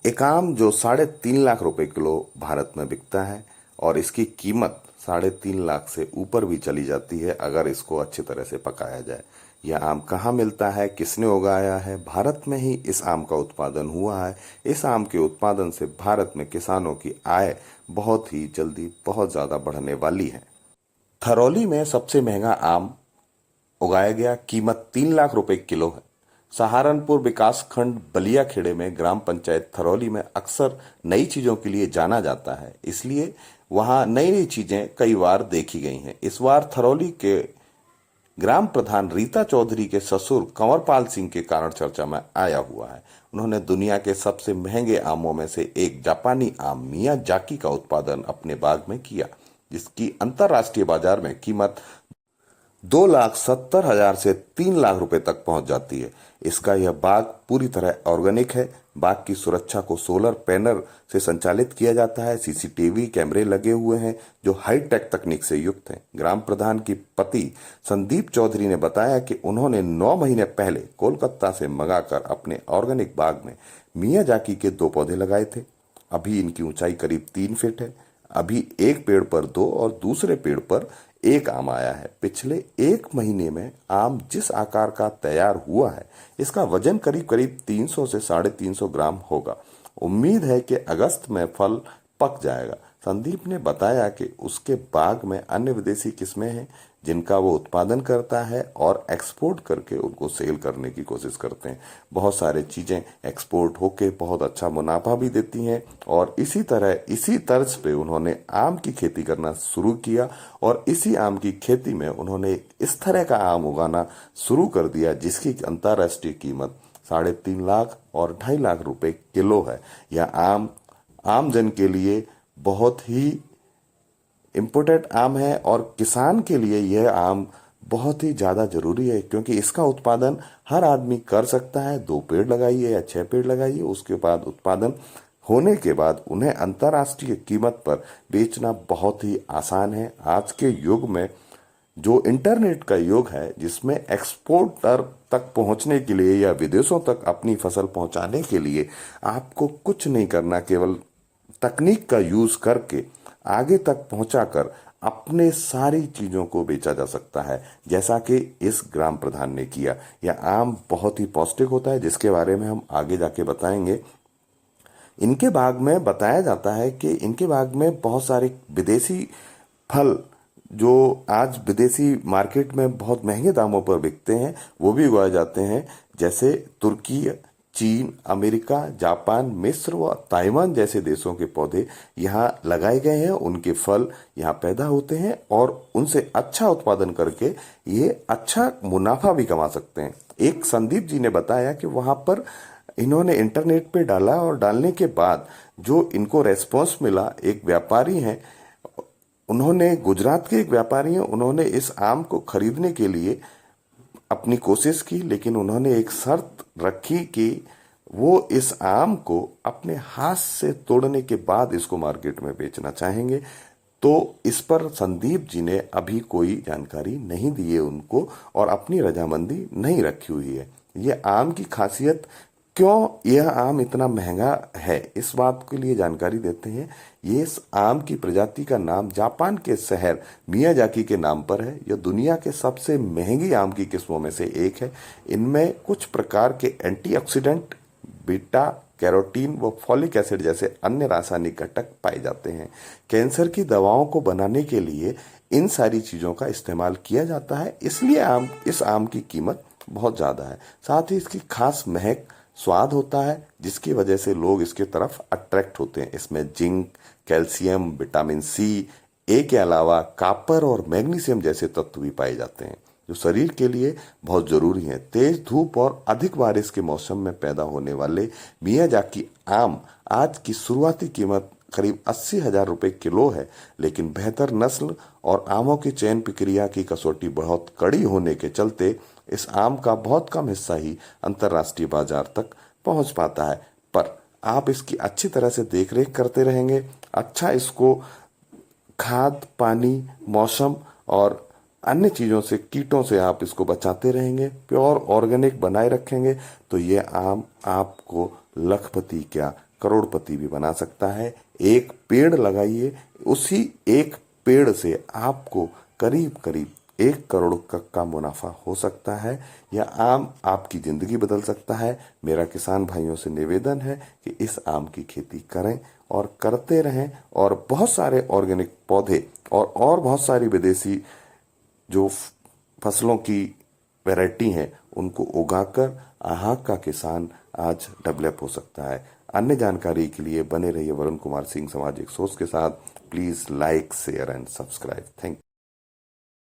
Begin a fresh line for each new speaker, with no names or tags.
एक आम जो 3.5 लाख रुपए किलो भारत में बिकता है और इसकी कीमत 3.5 लाख से ऊपर भी चली जाती है अगर इसको अच्छी तरह से पकाया जाए। यह आम कहाँ मिलता है, किसने उगाया है? भारत में ही इस आम का उत्पादन हुआ है। इस आम के उत्पादन से भारत में किसानों की आय बहुत ही जल्दी बहुत ज्यादा बढ़ने वाली है। थरौली में सबसे महंगा आम उगाया गया, कीमत 3 लाख रुपए किलो है। सहारनपुर विकास खंड बलिया खेड़े में ग्राम पंचायत थरौली में अक्सर नई चीजों के लिए जाना जाता है, इसलिए वहां नई नई चीजें कई बार देखी गई हैं। इस बार थरौली के ग्राम प्रधान रीता चौधरी के ससुर कंवरपाल सिंह के कारण चर्चा में आया हुआ है। उन्होंने दुनिया के सबसे महंगे आमों में से एक जापानी आम मिया जाकी का उत्पादन अपने बाग में किया, जिसकी अंतर्राष्ट्रीय बाजार में कीमत 2,70,000 से 3 लाख रुपए तक पहुंच जाती है। इसका यह बाग पूरी तरह ऑर्गेनिक है। बाग की सुरक्षा को सोलर पैनल से संचालित किया जाता है। सीसीटीवी कैमरे लगे हुए हैं जो हाईटेक तकनीक से युक्त हैं। ग्राम प्रधान की पति संदीप चौधरी ने बताया कि उन्होंने 9 महीने पहले कोलकाता से मंगाकर अपने ऑर्गेनिक बाग में मियाजाकी के 2 पौधे लगाए थे। अभी इनकी ऊंचाई करीब 3 फीट है। अभी एक पेड़ पर 2 और दूसरे पेड़ पर एक आम आया है। पिछले 1 महीने में आम जिस आकार का तैयार हुआ है, इसका वजन करीब करीब 300 से 350 ग्राम होगा। उम्मीद है कि अगस्त में फल पक जाएगा। संदीप ने बताया कि उसके बाग में अन्य विदेशी किस्में हैं जिनका वो उत्पादन करता है और एक्सपोर्ट करके उनको सेल करने की कोशिश करते हैं। बहुत सारी चीजें एक्सपोर्ट होके बहुत अच्छा मुनाफा भी देती हैं और इसी तरह इसी तर्ज पे उन्होंने आम की खेती करना शुरू किया और इसी आम की खेती में उन्होंने इस तरह का आम उगाना शुरू कर दिया जिसकी अंतर्राष्ट्रीय कीमत 3.5 लाख और 2.5 लाख रुपए किलो है। यह आम जन के लिए बहुत ही इम्पोर्टेंट आम है और किसान के लिए यह आम बहुत ही ज्यादा जरूरी है, क्योंकि इसका उत्पादन हर आदमी कर सकता है। 2 पेड़ लगाइए या 6 पेड़ लगाइए, उसके बाद उत्पादन होने के बाद उन्हें अंतर्राष्ट्रीय कीमत पर बेचना बहुत ही आसान है। आज के युग में जो इंटरनेट का युग है, जिसमें एक्सपोर्टर तक पहुंचने के लिए या विदेशों तक अपनी फसल पहुंचाने के लिए आपको कुछ नहीं करना, केवल तकनीक का यूज करके आगे तक पहुंचाकर अपने सारी चीजों को बेचा जा सकता है, जैसा कि इस ग्राम प्रधान ने किया। यह आम बहुत ही पौष्टिक होता है, जिसके बारे में हम आगे जाके बताएंगे। इनके बाग में बताया जाता है कि इनके बाग में बहुत सारे विदेशी फल जो आज विदेशी मार्केट में बहुत महंगे दामों पर बिकते हैं, वो भी उगाए जाते हैं। जैसे तुर्की, चीन, अमेरिका, जापान, मिस्र व ताइवान जैसे देशों के पौधे यहाँ लगाए गए हैं। उनके फल यहाँ पैदा होते हैं और उनसे अच्छा उत्पादन करके ये अच्छा मुनाफा भी कमा सकते हैं। एक संदीप जी ने बताया कि वहां पर इन्होंने इंटरनेट पे डाला और डालने के बाद जो इनको रेस्पॉन्स मिला, एक व्यापारी हैं, उन्होंने गुजरात के एक व्यापारी हैं, उन्होंने इस आम को खरीदने के लिए अपनी कोशिश की, लेकिन उन्होंने एक शर्त रखी कि वो इस आम को अपने हाथ से तोड़ने के बाद इसको मार्केट में बेचना चाहेंगे। तो इस पर संदीप जी ने अभी कोई जानकारी नहीं दी है उनको और अपनी रजामंदी नहीं रखी हुई है। ये आम की खासियत, क्यों यह आम इतना महंगा है, इस बात के लिए जानकारी देते हैं। ये इस आम की प्रजाति का नाम जापान के शहर मियाजाकी के नाम पर है। यह दुनिया के सबसे महंगी आम की किस्मों में से एक है। इनमें कुछ प्रकार के एंटीऑक्सीडेंट, बीटा कैरोटीन व फॉलिक एसिड जैसे अन्य रासायनिक घटक पाए जाते हैं। कैंसर की दवाओं को बनाने के लिए इन सारी चीजों का इस्तेमाल किया जाता है, इसलिए इस आम की कीमत बहुत ज्यादा है। साथ ही इसकी खास महक, स्वाद होता है, जिसकी वजह से लोग इसके तरफ अट्रैक्ट होते हैं। इसमें जिंक, कैल्शियम, विटामिन सी, ए के अलावा कॉपर और मैग्नीशियम जैसे तत्व भी पाए जाते हैं जो शरीर के लिए बहुत जरूरी हैं। तेज धूप और अधिक बारिश के मौसम में पैदा होने वाले मियाजाकी आम आज की शुरुआती कीमत करीब 80,000 रुपए किलो है, लेकिन बेहतर नस्ल और आमों की चयन प्रक्रिया की कसौटी बहुत कड़ी होने के चलते इस आम का बहुत कम हिस्सा ही अंतर्राष्ट्रीय बाजार तक पहुंच पाता है। पर आप इसकी अच्छी तरह से देखरेख करते रहेंगे, अच्छा इसको खाद, पानी, मौसम और अन्य चीजों से, कीटों से आप इसको बचाते रहेंगे, प्योर ऑर्गेनिक बनाए रखेंगे, तो ये आम आपको लखपति क्या करोड़पति भी बना सकता है। एक पेड़ लगाइए, उसी एक पेड़ से आपको करीब करीब 1 करोड़ का मुनाफा हो सकता है। यह आम आपकी जिंदगी बदल सकता है। मेरा किसान भाइयों से निवेदन है कि इस आम की खेती करें और करते रहें, और बहुत सारे ऑर्गेनिक पौधे और बहुत सारी विदेशी जो फसलों की वैरायटी हैं उनको उगाकर यहाँ का किसान आज डेवलप हो सकता है। अन्य जानकारी के लिए बने रहिए वरुण कुमार सिंह सामाजिक सोच के साथ। Please like, share and subscribe. Thank you.